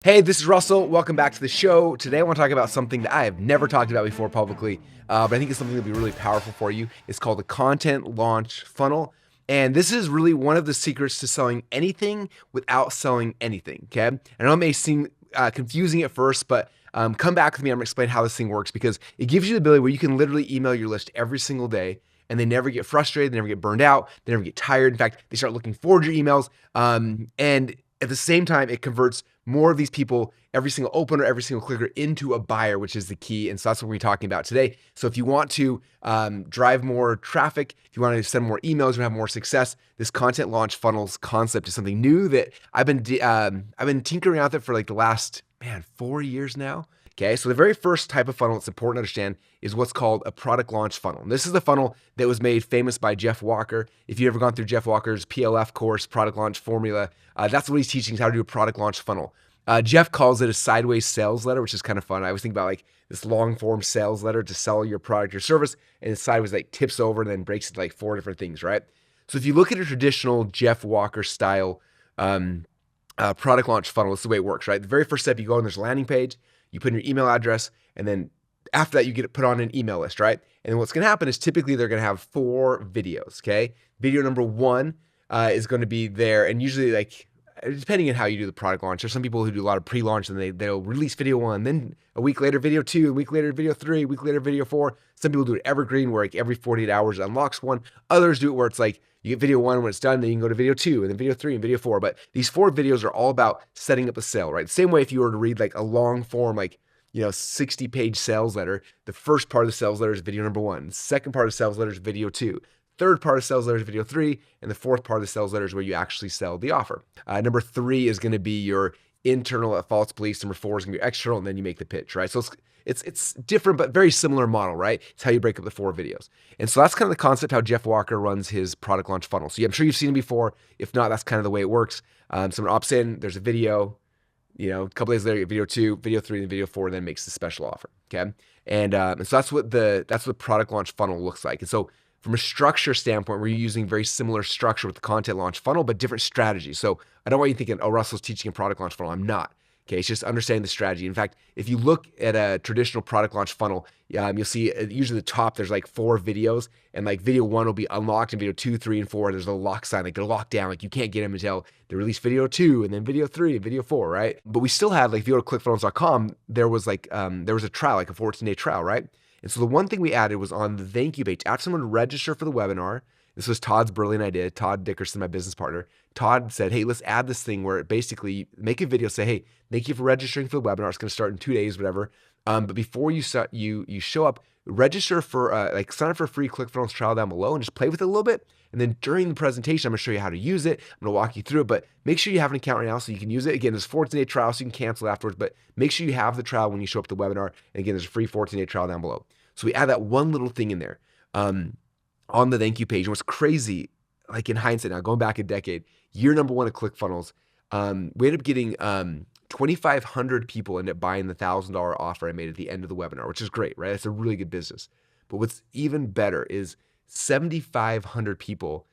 Hey, this is Russell. Welcome back to the show. Today I want to talk about something that I have never talked about before publicly, but I think it's something that'll be really powerful for you. It's called the content launch funnel. And this is really one of the secrets to selling anything without selling anything, okay? And I know it may seem confusing at first, but come back with me. I'm going to explain how this thing works because it gives you the ability where you can literally email your list every single day and they never get frustrated, they never get burned out, they never get tired. In fact, they start looking forward to your emails. And at the same time, it converts more of these people, every single opener, every single clicker into a buyer, which is the key. And so that's what we're talking about today. So if you want to drive more traffic, if you want to send more emails and have more success, this content launch funnels concept is something new that I've been tinkering out there for like the last, 4 years now. Okay, so the very first type of funnel that's important to understand is what's called a product launch funnel. And this is the funnel that was made famous by Jeff Walker. If you've ever gone through Jeff Walker's PLF course, product launch formula, that's what he's teaching is how to do a product launch funnel. Jeff calls it a sideways sales letter, which is kind of fun. I always think about like this long form sales letter to sell your product or service, and it's sideways like tips over and then breaks into like 4 different things, right? So if you look at a traditional Jeff Walker style product launch funnel, this is the way it works, right? The very first step, you go on this landing page, you put in your email address, and then after that, you get it put on an email list, right? And then what's going to happen is typically they're going to have 4 videos, okay? Video number 1 is going to be there, and usually like, depending on how you do the product launch, there's some people who do a lot of pre-launch and they'll release video 1, then a week later video 2, a week later video 3, a week later video 4. Some people do it evergreen where like every 48 hours it unlocks one. Others do it where it's like you get video 1 when it's done, then you can go to video 2 and then video 3 and video 4. But these 4 videos are all about setting up a sale, right? The same way if you were to read like a long form, like 60-page sales letter, the first part of the sales letter is video number 1. The second part of the sales letter is video 2. Third part of sales letter is video 3, and the fourth part of the sales letter is where you actually sell the offer. Number 3 is going to be your internal false beliefs. Number 4 is going to be your external, and then you make the pitch, right? So it's different, but very similar model, right? It's how you break up the 4 videos. And so that's kind of the concept how Jeff Walker runs his product launch funnel. So I'm sure you've seen it before. If not, that's kind of the way it works. Someone opts in, there's a video, a couple days later, you get video 2, video 3, and video 4, and then makes the special offer, okay? And so that's what the product launch funnel looks like. And so from a structure standpoint, we're using very similar structure with the content launch funnel, but different strategies. So I don't want you thinking, oh, Russell's teaching a product launch funnel. I'm not. Okay, it's just understanding the strategy. In fact, if you look at a traditional product launch funnel, you'll see usually at the top, there's like 4 videos, and like video 1 will be unlocked, and video 2, 3, and 4, there's a lock sign, like they're locked down, like you can't get them until they release video 2, and then video 3, and video 4, right? But we still have, like if you go to clickfunnels.com, there was a trial, like a 14-day trial, right? And so the one thing we added was on the thank you page. After someone register for the webinar, this was Todd's brilliant idea, Todd Dickerson, my business partner. Todd said, hey, let's add this thing where it basically make a video, say, hey, thank you for registering for the webinar. It's going to start in 2 days, whatever. But before you show up, register for, sign up for a free ClickFunnels trial down below and just play with it a little bit. And then during the presentation, I'm going to show you how to use it. I'm going to walk you through it, but make sure you have an account right now so you can use it. Again, there's a 14-day trial, so you can cancel afterwards, but make sure you have the trial when you show up to the webinar. And again, there's a free 14-day trial down below. So we add that one little thing in there on the thank you page. And what's crazy, like in hindsight now, going back a decade, year number 1 of ClickFunnels, we ended up getting 2,500 people ended up buying the $1,000 offer I made at the end of the webinar, which is great, right? That's a really good business. But what's even better is 7,500 people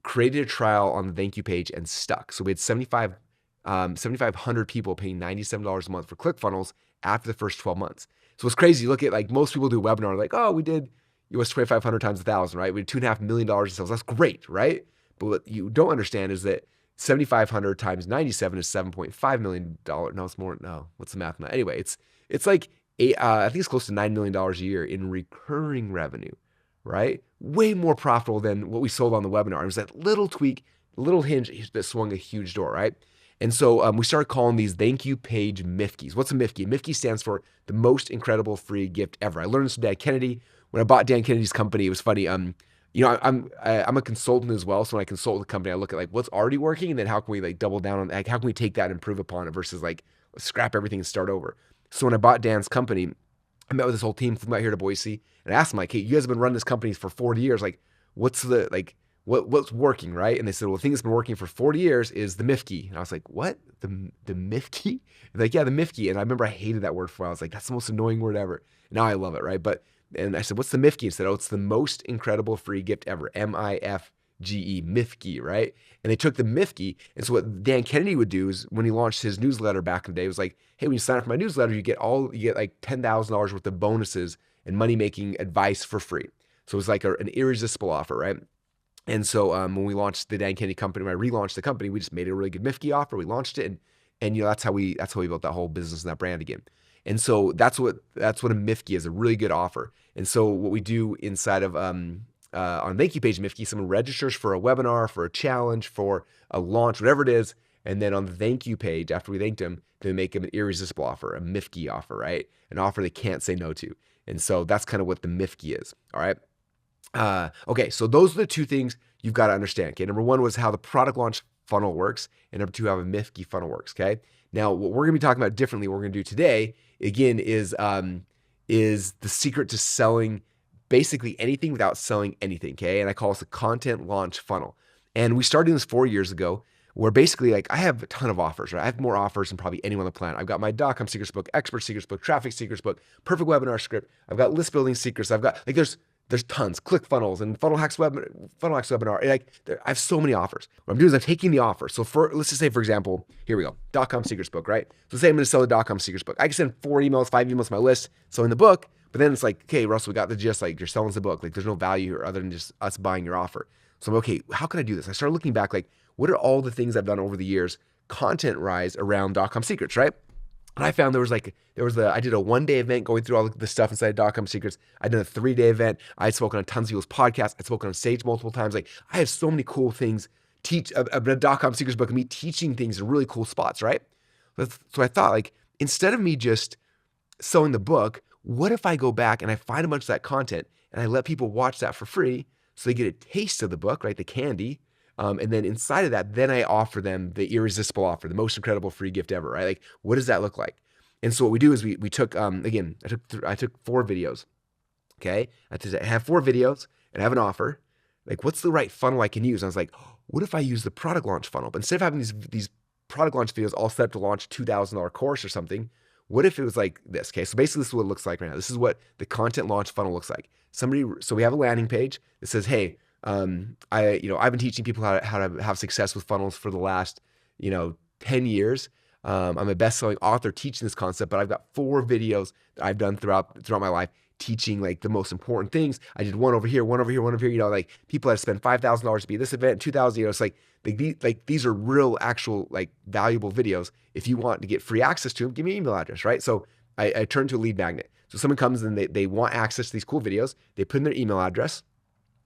created a trial on the thank you page and stuck. So we had 7,500 people paying $97 a month for ClickFunnels after the first 12 months. So it's crazy. You look at like most people do a webinar like, oh, we did US 2,500 times 1,000, right? We did $2.5 million in sales. That's great, right? But what you don't understand is that 7,500 times 97 is $7.5 million. No, it's more. No, what's the math on that? Anyway, it's like I think it's close to $9 million a year in recurring revenue, right? Way more profitable than what we sold on the webinar. It was that little tweak, little hinge that swung a huge door, right? And so we started calling these thank you page MIFKEs. What's a MIFKE? MIFKE stands for the most incredible free gift ever. I learned this from Dan Kennedy. When I bought Dan Kennedy's company, it was funny. I'm a consultant as well. So when I consult with the company, I look at like what's already working and then how can we like double down on, like how can we take that and improve upon it versus like scrap everything and start over. So when I bought Dan's company, I met with this whole team from out here to Boise and I asked them like, hey, you guys have been running this company for 40 years. Like what's working, right? And they said, well, the thing that's been working for 40 years is the MIFKE. And I was like, what? The MIFKE? And they're like, yeah, the MIFKE. And I remember I hated that word for a while. I was like, that's the most annoying word ever. Now I love it, right? And I said, what's the MIFKE? And said, oh, it's the most incredible free gift ever, MIFGE. Mifke, right? And they took the Mifke. And so what Dan Kennedy would do is when he launched his newsletter back in the day, it was like, hey, when you sign up for my newsletter, you get like $10,000 worth of bonuses and money-making advice for free. So it was like an irresistible offer, right? And so when we launched the Dan Kennedy company, when I relaunched the company, we just made a really good Mifke offer. We launched it, and that's how we built that whole business and that brand again. And so that's what a Mifke is, a really good offer. And so what we do inside of on thank you page Mifke, someone registers for a webinar, for a challenge, for a launch, whatever it is, and then on the thank you page, after we thanked them, they make them an irresistible offer, a Mifke offer, right? An offer they can't say no to. And so that's kind of what the Mifke is. All right. Okay, so those are the two things you've got to understand. Okay, number one was how the product launch funnel works, and number two, how a Mifke funnel works. Okay, now what we're gonna be talking about differently, what we're gonna do today, again, is the secret to selling basically anything without selling anything. Okay, and I call this a content launch funnel. And we started this 4 years ago, where basically, like, I have a ton of offers, right? I have more offers than probably anyone on the planet. I've got my .com secrets book, expert secrets book, traffic secrets book, perfect webinar script. I've got list building secrets. I've got, like, there's tons, click funnels and funnel hacks webinar. I have so many offers. What I'm doing is I'm taking the offer. So let's just say, for example, here we go, .com secrets book, right? So say I'm going to sell the .com secrets book. I can send 4 emails, 5 emails to my list, selling the book, but then it's like, okay, Russell, we got the gist, like, you're selling the book. Like, there's no value here other than just us buying your offer. So I'm okay, how can I do this? I started looking back, like, what are all the things I've done over the years, content-wise, around .com secrets, right? And I found I did a 1-day event going through all the stuff inside .com secrets. I did a 3-day event. I had spoken on tons of people's podcasts. I'd spoken on stage multiple times. Like, I have so many cool things, a .com secrets book, and me teaching things in really cool spots, right? So I thought, like, instead of me just selling the book, what if I go back and I find a bunch of that content and I let people watch that for free so they get a taste of the book, right? The candy. And then inside of that, then I offer them the irresistible offer, the most incredible free gift ever, right? Like, what does that look like? And so what we do is we took, again, I took 4 videos, okay? I have 4 videos and I have an offer. Like, what's the right funnel I can use? And I was like, what if I use the product launch funnel? But instead of having these product launch videos all set up to launch a $2,000 course or something, what if it was like this? Okay, so basically this is what it looks like right now. This is what the content launch funnel looks like. So we have a landing page that says, hey, I've been teaching people how to have success with funnels for the last, 10 years. I'm a best-selling author teaching this concept, but I've got 4 videos that I've done throughout my life teaching, like, the most important things. I did one over here, one over here, one over here. Like, people had to spend $5,000 to be at this event, $2,000. It's like these are real, actual, like, valuable videos. If you want to get free access to them, give me an email address, right? So I turn to a lead magnet. So someone comes and they want access to these cool videos. They put in their email address.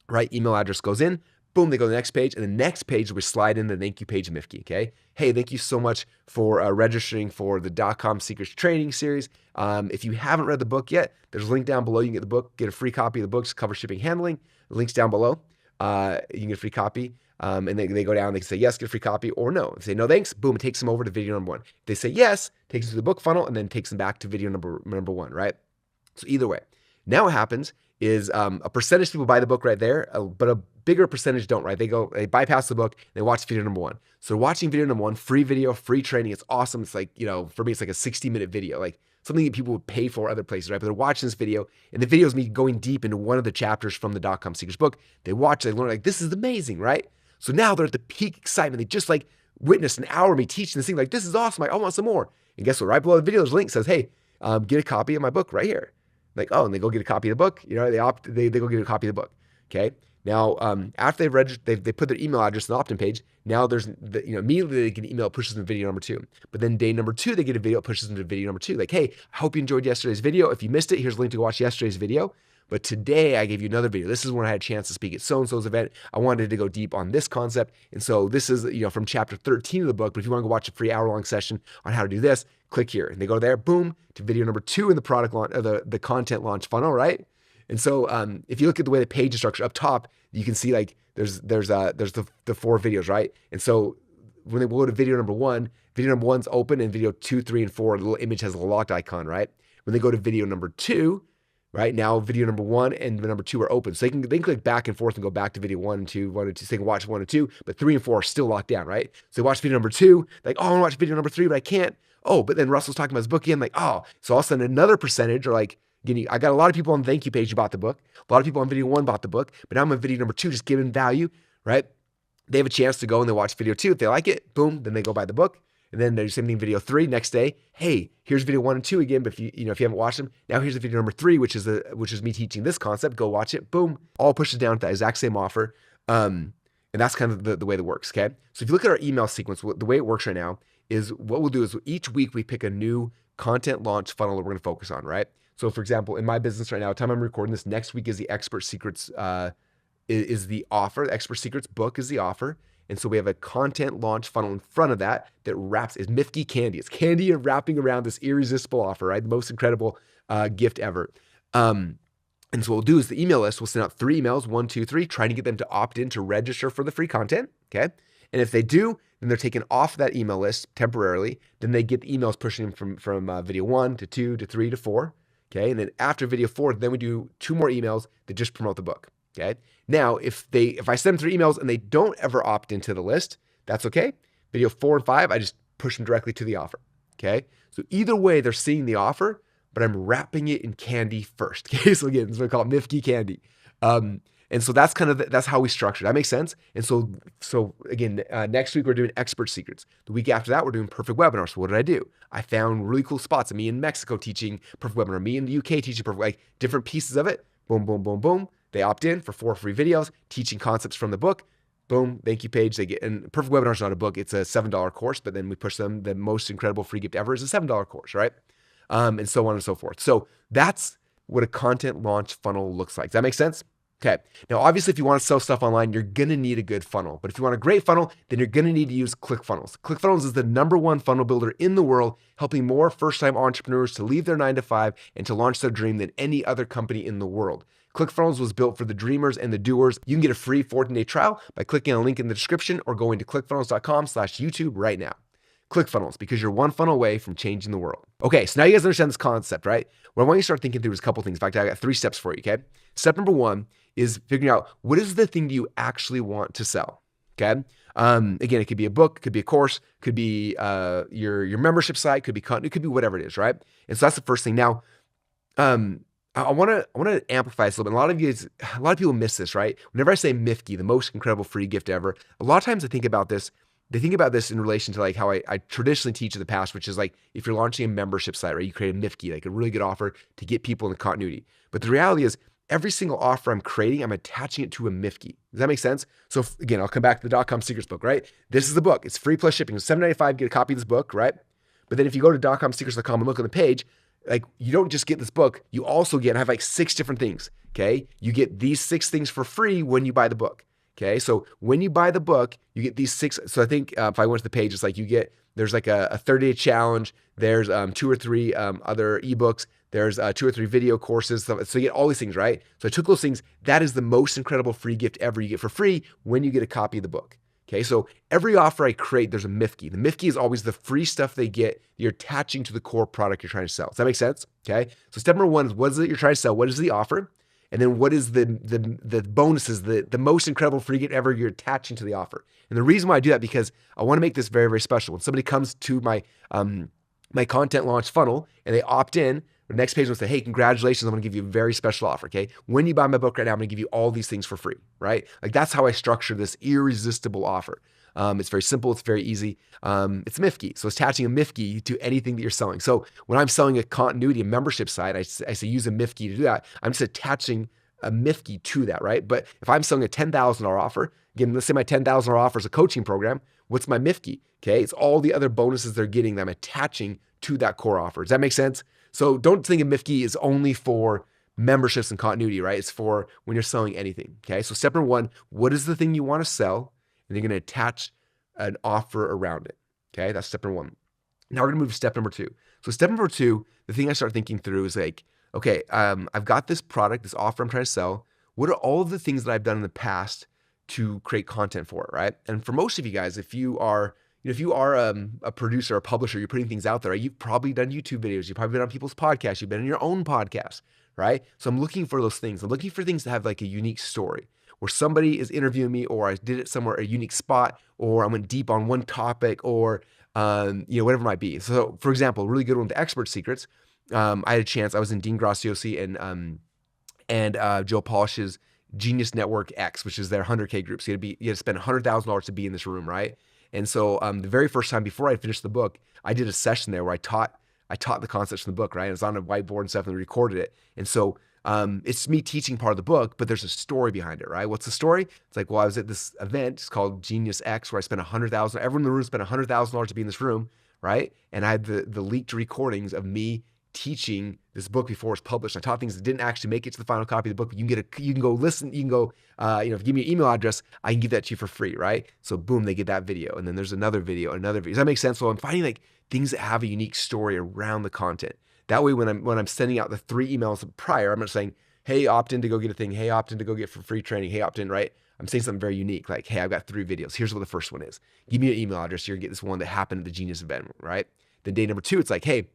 Right, email address goes in, boom, they go to the next page, and the next page we slide in the thank you page of Mifke, okay? Hey, thank you so much for registering for the .com Secrets training series. If you haven't read the book yet, there's a link down below. You can get the book, get a free copy of the book, cover shipping handling. The link's down below. You can get a free copy. And they go down, they can say yes, get a free copy, or no. If they say no thanks, boom, it takes them over to video number 1. If they say yes, it takes them to the book funnel, and then takes them back to video number 1, right? So either way. Now what happens is a percentage of people buy the book right there, but a bigger percentage don't, right? They bypass the book, they watch video number 1. So watching video number 1, free video, free training, it's awesome. It's like, for me, it's like a 60-minute video, like something that people would pay for other places, right? But they're watching this video, and the video is me going deep into one of the chapters from the .com Secrets book. They watch, they learn, like, this is amazing, right? So now they're at the peak excitement. They just, like, witnessed an hour of me teaching this thing, like, this is awesome, I want some more. And guess what? Right below the video, there's a link that says, hey, get a copy of my book right here. Like, oh, and they go get a copy of the book. They go get a copy of the book. Okay. Now, after they've registered, they put their email address on the opt-in page. Now there's, immediately they get an email, pushes them to video number 2. But then day number 2, they get a video, pushes them to video number 2. Like, hey, I hope you enjoyed yesterday's video. If you missed it, here's a link to watch yesterday's video. But today I gave you another video. This is when I had a chance to speak at so-and-so's event. I wanted to go deep on this concept. And so this is, from chapter 13 of the book. But if you want to go watch a free hour-long session on how to do this, click here. And they go there, boom, to video number 2 in the product launch, the content launch funnel, right? And so if you look at the way the page is structured up top, you can see, like, there's the 4 videos, right? And so when they go to video number 1, video number 1's open, and video 2, 3, and 4, the little image has a locked icon, right? When they go to video number 2, right, now video number 1 and number 2 are open. So they can click back and forth and go back to video 1 and 2, 1 and 2, so they can watch 1 and 2, but 3 and 4 are still locked down, right? So they watch video number 2, like, oh, I want to watch video number 3, but I can't. Oh, but then Russell's talking about his book again, like, oh, so all of a sudden another percentage, or like, I got a lot of people on the thank you page who bought the book. A lot of people on video 1 bought the book, but now I'm on video number 2 just giving value, right? They have a chance to go and they watch video 2. If they like it, boom, then they go buy the book. And then there's same thing, video 3 next day. Hey, here's video 1 and 2 again. But if you haven't watched them, now here's the video number 3, which is me teaching this concept. Go watch it. Boom, all pushes down to that exact same offer. And that's kind of the way that works. Okay. So if you look at our email sequence, the way it works right now is what we'll do is each week we pick a new content launch funnel that we're going to focus on, right? So for example, in my business right now, the time I'm recording this, next week is the Expert Secrets, is the offer. The Expert Secrets book is the offer. And so we have a content launch funnel in front of that wraps, is Mifky candy. It's candy and wrapping around this irresistible offer, right? The most incredible gift ever. And so what we'll do is the email list, we'll send out 3 emails, 1, 2, 3, trying to get them to opt in to register for the free content, okay? And if they do, then they're taken off that email list temporarily. Then they get the emails pushing them from video 1 to 2 to 3 to 4, okay? And then after video 4, then we do 2 more emails that just promote the book, okay? Now, if I send them 3 emails and they don't ever opt into the list, that's okay. Video 4 and 5, I just push them directly to the offer, okay? So either way, they're seeing the offer, but I'm wrapping it in candy first. Okay, so again, this is what we call Mifky candy. And so that's that's how we structure it. That makes sense. And so again, next week we're doing Expert Secrets. The week after that, we're doing Perfect Webinar. So what did I do? I found really cool spots. Me in Mexico teaching Perfect Webinar, me in the UK teaching Perfect, like different pieces of it. Boom, boom, boom, boom. They opt in for 4 free videos, teaching concepts from the book. Boom, thank you page. They get, and Perfect Webinar is not a book. It's a $7 course, but then we push them. The most incredible free gift ever is a $7 course, right? And so on and so forth. So that's what a content launch funnel looks like. Does that make sense? Okay. Now, obviously, if you want to sell stuff online, you're going to need a good funnel. But if you want a great funnel, then you're going to need to use ClickFunnels. ClickFunnels is the #1 funnel builder in the world, helping more first-time entrepreneurs to leave their 9 to 5 and to launch their dream than any other company in the world. ClickFunnels was built for the dreamers and the doers. You can get a free 14-day trial by clicking on a link in the description or going to clickfunnels.com/YouTube right now. ClickFunnels, because you're one funnel away from changing the world. Okay, so now you guys understand this concept, right? What I want you to start thinking through is a couple things. In fact, I got 3 steps for you, okay? Step number 1 is figuring out what is the thing that you actually want to sell, okay? Again, it could be a book, could be a course, could be your membership site, could be content, it could be whatever it is, right? And so that's the first thing. Now, I want to amplify this a little bit. A lot of people miss this, right? Whenever I say Mifky, the most incredible free gift ever, a lot of times they think about this in relation to like how I traditionally teach in the past, which is like if you're launching a membership site, right? You create a Mifky, like a really good offer to get people in the continuity. But the reality is every single offer I'm creating, I'm attaching it to a Mifky. Does that make sense? So again, I'll come back to the .com Secrets book, right? This is the book. It's free plus shipping. It's $7.95, get a copy of this book, right? But then if you go to .comsecrets.com and look on the page, like you don't just get this book, you also get, I have like 6 different things, okay? You get these 6 things for free when you buy the book. Okay, so when you buy the book, you get these 6. So I think if I went to the page, it's like there's like a 30-day challenge. There's 2 or 3 other ebooks. There's 2 or 3 video courses. So you get all these things, right? So I took those things. That is the most incredible free gift ever. You get for free when you get a copy of the book. Okay, so every offer I create, there's a Mifky. The Mifky is always the free stuff they get you're attaching to the core product you're trying to sell. Does that make sense? Okay, so step number 1 is what is it you're trying to sell? What is the offer? And then what is the bonuses, the most incredible free gift ever you're attaching to the offer? And the reason why I do that, because I want to make this very, very special. When somebody comes to my my content launch funnel and they opt in, the next page will say, hey, congratulations, I'm going to give you a very special offer, okay? When you buy my book right now, I'm going to give you all these things for free, right? Like that's how I structure this irresistible offer. It's very simple. It's very easy. It's Mifky. So it's attaching a Mifky to anything that you're selling. So when I'm selling a continuity, a membership site, I say use a Mifky to do that. I'm just attaching a Mifky to that, right? But if I'm selling a $10,000 offer, again, let's say my $10,000 offer is a coaching program, what's my Mifky? Okay, it's all the other bonuses they're getting that I'm attaching to that core offer. Does that make sense? So don't think of Mifky is only for memberships and continuity, right? It's for when you're selling anything, okay? So step number 1, what is the thing you want to sell? And you're going to attach an offer around it. Okay, that's step number 1. Now we're going to move to step number 2. So step number 2, the thing I start thinking through is like, okay, I've got this product, this offer I'm trying to sell. What are all of the things that I've done in the past to create content for it, right? And for most of you guys, if you are a producer, a publisher, you're putting things out there, right? You've probably done YouTube videos. You've probably been on people's podcasts. You've been on your own podcast, right? So I'm looking for those things. I'm looking for things that have like a unique story, where somebody is interviewing me, or I did it somewhere, a unique spot, or I went deep on one topic, or whatever it might be. So for example, a really good one, the Expert Secrets. I had a chance, I was in Dean Graciosi and Joe Polish's Genius Network X, which is their 100K group. So you had to spend $100,000 to be in this room, right? And so the very first time before I finished the book, I did a session there where I taught the concepts from the book, right? It was on a whiteboard and stuff, and we recorded it. And so it's me teaching part of the book, but there's a story behind it, right? What's the story? It's like, well, I was at this event, it's called Genius X, where I spent $100,000. Everyone in the room spent $100,000 to be in this room, right? And I had the leaked recordings of me teaching this book before it's published. I taught things that didn't actually make it to the final copy of the book, but you can go listen, you can go, if you give me your email address, I can give that to you for free, right? So boom, they get that video. And then there's another video, another video. Does that make sense? So I'm finding like things that have a unique story around the content. That way, when I'm sending out the 3 emails prior, I'm not saying, hey, opt in to go get a thing. Hey, opt in to go get for free training. Hey, opt in, right? I'm saying something very unique. Like, hey, I've got 3 videos. Here's what the first one is. Give me your email address. You're gonna get this one that happened at the Genius event, right? Then day number 2, it's like, hey,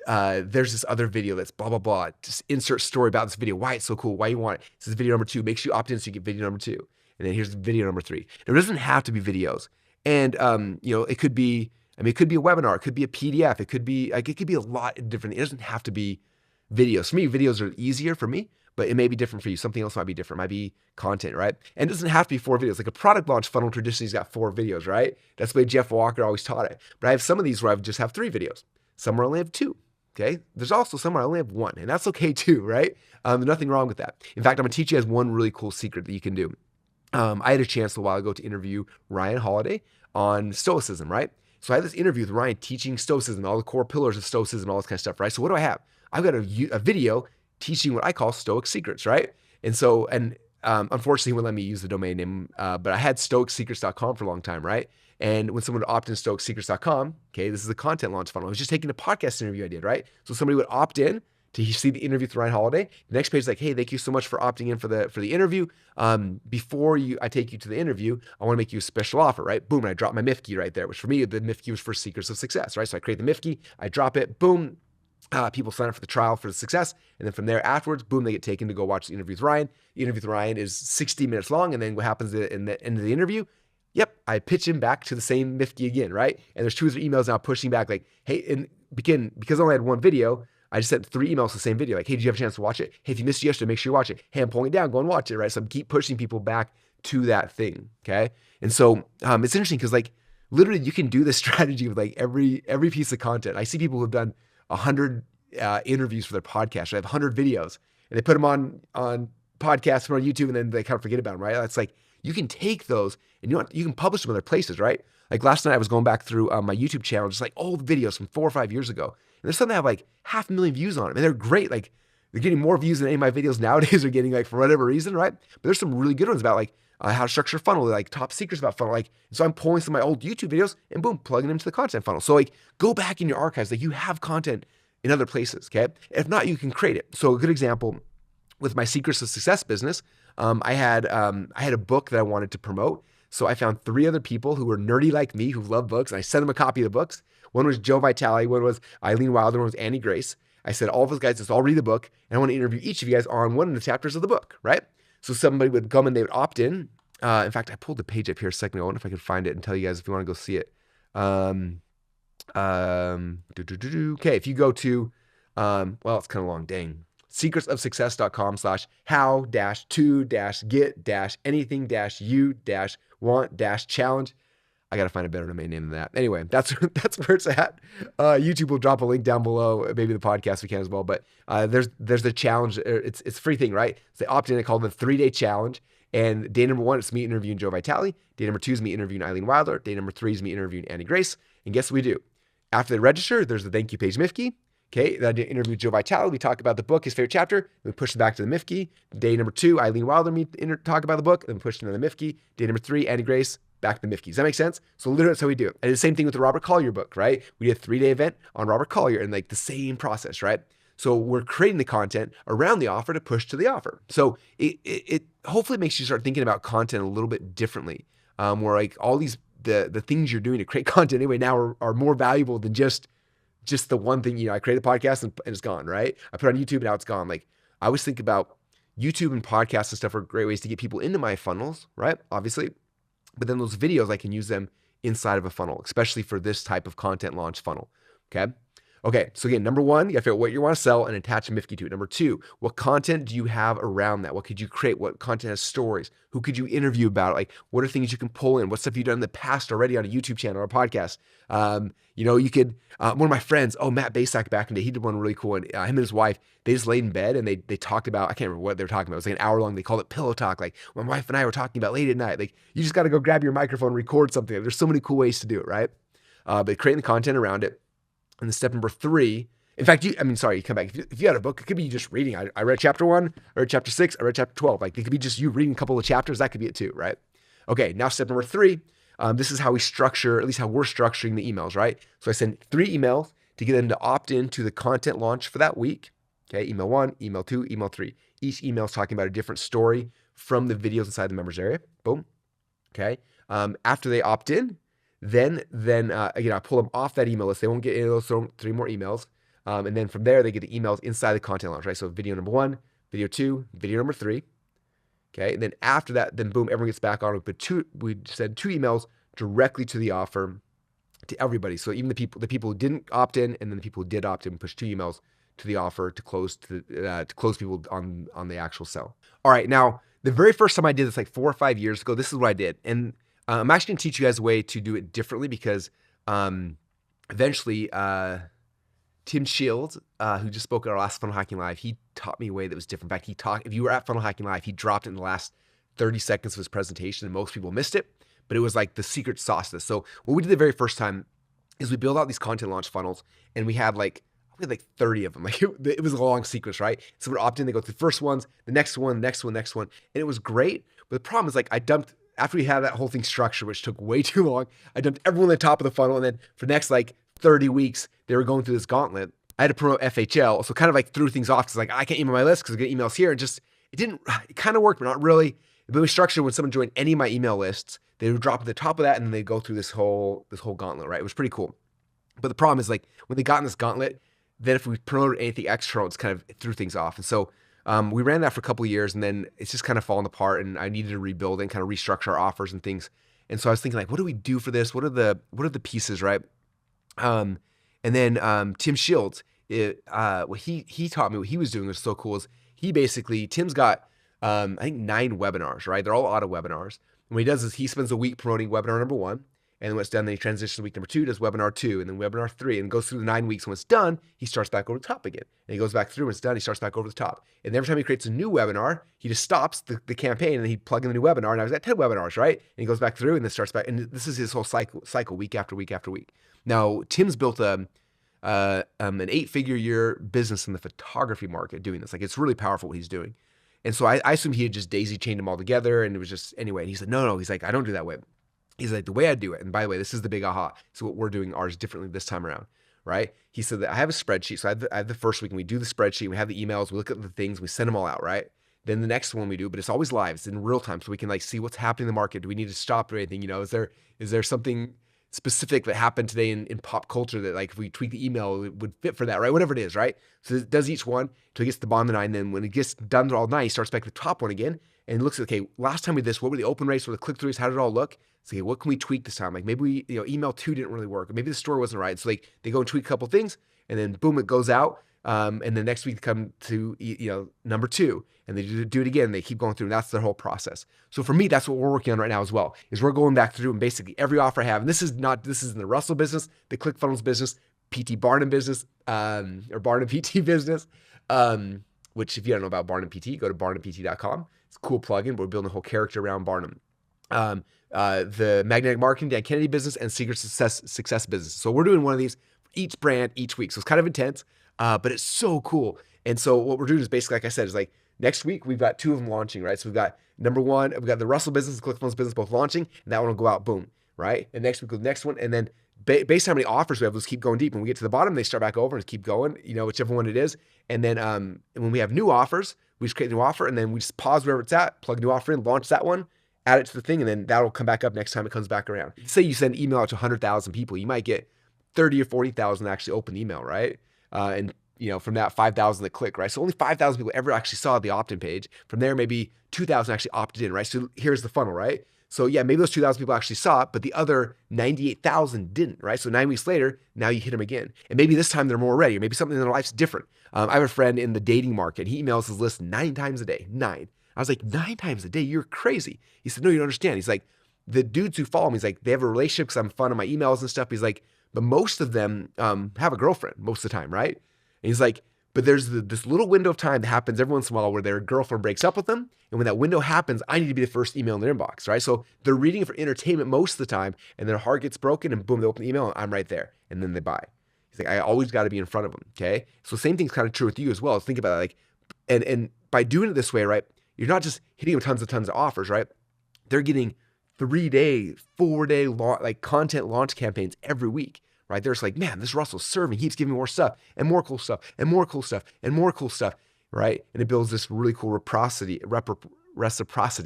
there's this other video that's blah, blah, blah. Just insert story about this video. Why it's so cool. Why you want it. This is video number 2. Make sure you opt in so you get video number 2. And then here's video number 3. Now, it doesn't have to be videos. And, it could be, it could be a webinar. It could be a PDF. It could be a lot of different, it doesn't have to be videos. For me, videos are easier for me, but it may be different for you. Something else might be different. It might be content, right? And it doesn't have to be 4 videos. Like a product launch funnel traditionally has got 4 videos, right? That's the way Jeff Walker always taught it. But I have some of these where I just have 3 videos. Some where I only have 2. Okay. There's also some where I only have 1, and that's okay too, right? There's nothing wrong with that. In fact, I'm gonna teach you guys one really cool secret that you can do. I had a chance a while ago to interview Ryan Holiday on Stoicism, right? So I had this interview with Ryan teaching Stoicism, all the core pillars of Stoicism, all this kind of stuff, right? So what do I have? I've got a video teaching what I call Stoic secrets, right? And so, unfortunately, he wouldn't let me use the domain name, but I had stoicsecrets.com for a long time, right? And when someone would opt in stoicsecrets.com, okay, this is a content launch funnel. I was just taking a podcast interview I did, right? So somebody would opt in to see the interview with Ryan Holiday. The next page is like, hey, thank you so much for opting in for the interview. Before I take you to the interview, I want to make you a special offer, right? Boom, and I drop my MIF key right there, which for me, the MIF key was for Secrets of Success, right? So I create the MIF key, I drop it, boom. People sign up for the trial for the success. And then from there afterwards, boom, they get taken to go watch the interview with Ryan. The interview with Ryan is 60 minutes long. And then what happens in the end of the interview? Yep, I pitch him back to the same Mifty again, right? And there's 2 or 3 emails now pushing back like, hey, and because I only had 1 video, I just sent 3 emails to the same video. Like, hey, did you have a chance to watch it? Hey, if you missed it yesterday, make sure you watch it. Hey, I'm pulling it down, go and watch it, right? So I'm keep pushing people back to that thing, okay? And so it's interesting because like literally you can do this strategy with like every piece of content. I see people who've done 100 interviews for their podcast. They have 100 videos and they put them on podcasts, put them on YouTube, and then they kind of forget about them, right? That's like, you can take those and you can publish them other places, right? Like last night I was going back through my YouTube channel, just like old videos from 4 or 5 years ago. And there's some that have like 500,000 views on them. And they're great. Like they're getting more views than any of my videos nowadays are getting, like for whatever reason, right? But there's some really good ones about like how to structure a funnel, like top secrets about funnel. Like, so I'm pulling some of my old YouTube videos and boom, plugging them into the content funnel. So like go back in your archives, like you have content in other places, okay? If not, you can create it. So a good example with my Secrets of Success business, I had a book that I wanted to promote. So I found 3 other people who were nerdy like me, who love books, and I sent them a copy of the books. One was Joe Vitale, one was Eileen Wilder, one was Annie Grace. I said, all of those guys, let's all read the book, and I want to interview each of you guys on one of the chapters of the book, right? So somebody would come and they would opt in. In fact, I pulled the page up here a second ago. I wonder if I could find it and tell you guys if you want to go see it. Okay, if you go to, well, it's kind of long, dang. secretsofsuccess.com/how-to-anything-you-want-challenge. I got to find a better domain name than that. Anyway, that's where it's at. YouTube will drop a link down below. Maybe the podcast we can as well. But there's the challenge. It's a free thing, right? So they opt in. I call it the 3-day challenge. And day number 1, it's me interviewing Joe Vitale. Day number 2 is me interviewing Eileen Wilder. Day number 3 is me interviewing Annie Grace. And guess what we do? After they register, there's the thank you page Mifkey. Okay, then I did interview Joe Vitale. We talk about the book, his favorite chapter. Then we push it back to the Mifkey. Day number 2, Eileen Wilder, talk about the book. Then we push it to the Mifkey. Day number 3, Annie Grace, back to the Mifkey. Does that make sense? So literally that's how we do it. And the same thing with the Robert Collier book, right? We did a 3-day event on Robert Collier and like the same process, right? So we're creating the content around the offer to push to the offer. So it hopefully makes you start thinking about content a little bit differently, where like all these, the things you're doing to create content anyway now are more valuable than just the one thing. I create a podcast and it's gone, right? I put it on YouTube and now it's gone. Like I always think about YouTube and podcasts and stuff are great ways to get people into my funnels, right? Obviously. But then those videos, I can use them inside of a funnel, especially for this type of content launch funnel. Okay. Okay, so again, number one, you gotta figure out what you want to sell and attach a Mifke to it. Number two, what content do you have around that? What could you create? What content has stories? Who could you interview about it? Like, what are things you can pull in? What stuff you've done in the past already on a YouTube channel or a podcast? You could, one of my friends, Matt Basak back in the day, he did one really cool. And him and his wife, they just laid in bed and they talked about, I can't remember what they were talking about. It was like an hour long. They called it pillow talk. Like my wife and I were talking about late at night. Like you just got to go grab your microphone, record something. There's so many cool ways to do it, right? But creating the content around it. And then step number three, in fact, you come back. If you had a book, it could be you just reading. I read chapter 1, I read chapter 6, I read chapter 12. Like it could be just you reading a couple of chapters. That could be it too, right? Okay, now step number 3. This is how we structure, at least how we're structuring the emails, right? So I send 3 emails to get them to opt in to the content launch for that week. Okay, email 1, email 2, email 3. Each email is talking about a different story from the videos inside the members area. Boom. Okay. After they opt in, then again, I pull them off that email list. They won't get any of those 3 more emails. And then from there, they get the emails inside the content launch, right? So video number 1, video 2, video number 3. Okay. And then after that, then boom, everyone gets back on. We send 2 emails directly to the offer to everybody. So even the people who didn't opt in, and then the people who did opt in, push 2 emails to the offer to close people on the actual sell. All right. Now, the very first time I did this, like 4 or 5 years ago, this is what I did. And I'm actually going to teach you guys a way to do it differently because eventually Tim Shields, who just spoke at our last Funnel Hacking Live, he taught me a way that was different. In fact, if you were at Funnel Hacking Live, he dropped it in the last 30 seconds of his presentation and most people missed it, but it was like the secret sauce to this. So what we did the very first time is we built out these content launch funnels and we had like 30 of them. Like it was a long sequence, right? So we're opt in, they go through the first ones, the next one, next one. And it was great. But the problem is like after we had that whole thing structured, which took way too long, I dumped everyone at the top of the funnel. And then for the next like 30 weeks, they were going through this gauntlet. I had to promote FHL. So kind of like threw things off because like I can't email my list because I get emails here. And it kind of worked, but not really. But we structured when someone joined any of my email lists, they would drop at the top of that and then they'd go through this whole gauntlet, right? It was pretty cool. But the problem is like when they got in this gauntlet, then if we promoted anything external, it's kind of threw things off. And so we ran that for a couple of years and then it's just kind of fallen apart and I needed to rebuild and kind of restructure our offers and things. And so I was thinking like, what do we do for this? What are the pieces, right? And then Tim Shields, what he taught me, what he was doing was so cool is Tim's got, I think 9 webinars, right? They're all auto webinars. And what he does is he spends a week promoting webinar number 1. And then when it's done, then he transitions to week number 2, does webinar 2, and then webinar 3, and goes through the 9 weeks. When it's done, he starts back over the top again. And he goes back through, when it's done, he starts back over the top. And every time he creates a new webinar, he just stops the campaign, and he'd plug in the new webinar. And I was at 10 webinars, right? And he goes back through, and then starts back. And this is his whole cycle week after week after week. Now, Tim's built an 8-figure year business in the photography market doing this. Like, it's really powerful what he's doing. And so I assumed he had just daisy chained them all together, and it was just, anyway. And he said, no. He's like, I don't do that way. He's like, the way I do it, and by the way, this is the big aha. So what we're doing ours differently this time around, right? He said that I have a spreadsheet. So I have the first week, and we do the spreadsheet. We have the emails. We look at the things. We send them all out, right? Then the next one we do, but it's always live. It's in real time, so we can like see what's happening in the market. Do we need to stop or anything? Is there something specific that happened today in pop culture that like if we tweak the email, it would fit for that, right? Whatever it is, right? So it does each one until it gets to the bottom of the 9. Then when it gets done all 9, he starts back to the top one again and looks at, okay, last time we did this, what were the open rates, what were the click-throughs, how did it all look? So, okay, what can we tweak this time? Like maybe email 2 didn't really work, or maybe the story wasn't right. So like they go and tweak a couple things, and then boom, it goes out. And then next week come to number 2, and they do it again. They keep going through, and that's their whole process. So for me, that's what we're working on right now as well. Is we're going back through and basically every offer I have, and this is in the Russell business, the ClickFunnels business, PT Barnum business, or Barnum PT business. Which if you don't know about Barnum PT, go to barnumpt.com. It's a cool plugin, but we're building a whole character around Barnum. The Magnetic Marketing, Dan Kennedy business, and Secret Success business. So we're doing one of these for each brand each week. So it's kind of intense. But it's so cool. And so what we're doing is basically, like I said, is like next week, we've got 2 of them launching, right? So we've got number 1, we've got the Russell business, the ClickFunnels business, both launching, and that one will go out, boom, right? And next week, the next one. And then based on how many offers we have, let's keep going deep. When we get to the bottom, they start back over and keep going, whichever one it is. And then and when we have new offers, we just create a new offer, and then we just pause wherever it's at, plug a new offer in, launch that one, add it to the thing, and then that'll come back up next time it comes back around. Say you send email out to 100,000 people, you might get 30 or 40,000 actually open email, right? And from that 5,000 that click, right? So only 5,000 people ever actually saw the opt-in page. From there, maybe 2,000 actually opted in, right? So here's the funnel, right? So yeah, maybe those 2,000 people actually saw it, but the other 98,000 didn't, right? So 9 weeks later, now you hit them again. And maybe this time they're more ready, or maybe something in their life's different. I have a friend in the dating market. He emails his list 9 times a day, 9. I was like, 9 times a day? You're crazy. He said, no, you don't understand. He's like, the dudes who follow me, he's like, they have a relationship because I'm fun on my emails and stuff. He's like, but most of them have a girlfriend most of the time, right? And he's like, but there's this little window of time that happens every once in a while where their girlfriend breaks up with them. And when that window happens, I need to be the first email in their inbox, right? So they're reading it for entertainment most of the time, and their heart gets broken, and boom, they open the email, and I'm right there. And then they buy. He's like, I always got to be in front of them, okay? So same thing's kind of true with you as well. Think about it, like, and by doing it this way, right, you're not just hitting them with tons of offers, right? They're getting 3-day, 4-day like content launch campaigns every week. Right? They're just like, man, this Russell's serving. He keeps giving me more stuff and more cool stuff and more cool stuff and more cool stuff, right? And it builds this really cool reciprocity,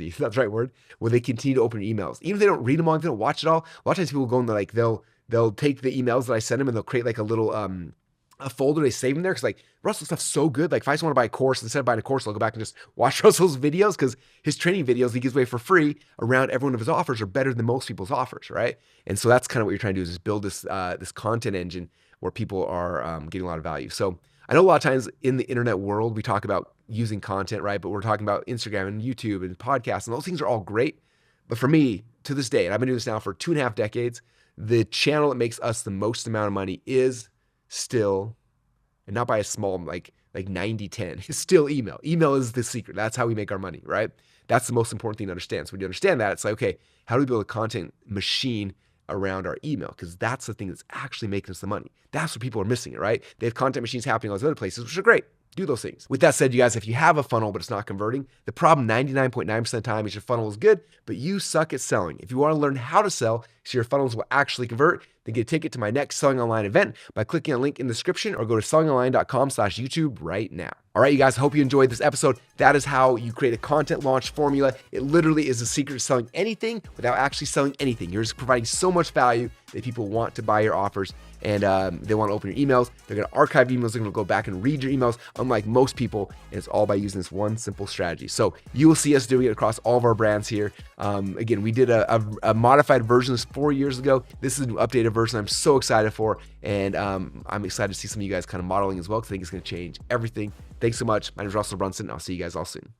if that's the right word, where they continue to open emails. Even if they don't read them all, if they don't watch it all, a lot of times people go and they'll take the emails that I send them and they'll create like a little a folder, they save them there because like Russell's stuff's so good. Like if I just want to buy a course, instead of buying a course, I'll go back and just watch Russell's videos because his training videos he gives away for free around every one of his offers are better than most people's offers, right? And so that's kind of what you're trying to do is just build this this content engine where people are getting a lot of value. So I know a lot of times in the internet world, we talk about using content, right? But we're talking about Instagram and YouTube and podcasts, and those things are all great. But for me, to this day, and I've been doing this now for 2.5 decades, the channel that makes us the most amount of money is still, and not by a small, like 90-10, it's still email. Email is the secret. That's how we make our money, right? That's the most important thing to understand. So when you understand that, it's like, okay, how do we build a content machine around our email? Because that's the thing that's actually making us the money. That's what people are missing it, right? They have content machines happening all those other places, which are great. Do those things. With that said, you guys, if you have a funnel but it's not converting, the problem 99.9% of the time is your funnel is good, but you suck at selling. If you want to learn how to sell so your funnels will actually convert, then get a ticket to my next Selling Online event by clicking on the link in the description or go to sellingonline.com/YouTube right now. All right, you guys, hope you enjoyed this episode. That is how you create a content launch formula. It literally is the secret to selling anything without actually selling anything. You're just providing so much value that people want to buy your offers and they want to open your emails. They're going to archive emails. They're going to go back and read your emails, unlike most people. And it's all by using this one simple strategy. So you will see us doing it across all of our brands here. Again, we did a modified version of this 4 years ago. This is an updated version I'm so excited for. And I'm excited to see some of you guys kind of modeling as well because I think it's going to change everything. Thanks so much. My name is Russell Brunson. I'll see you guys all soon.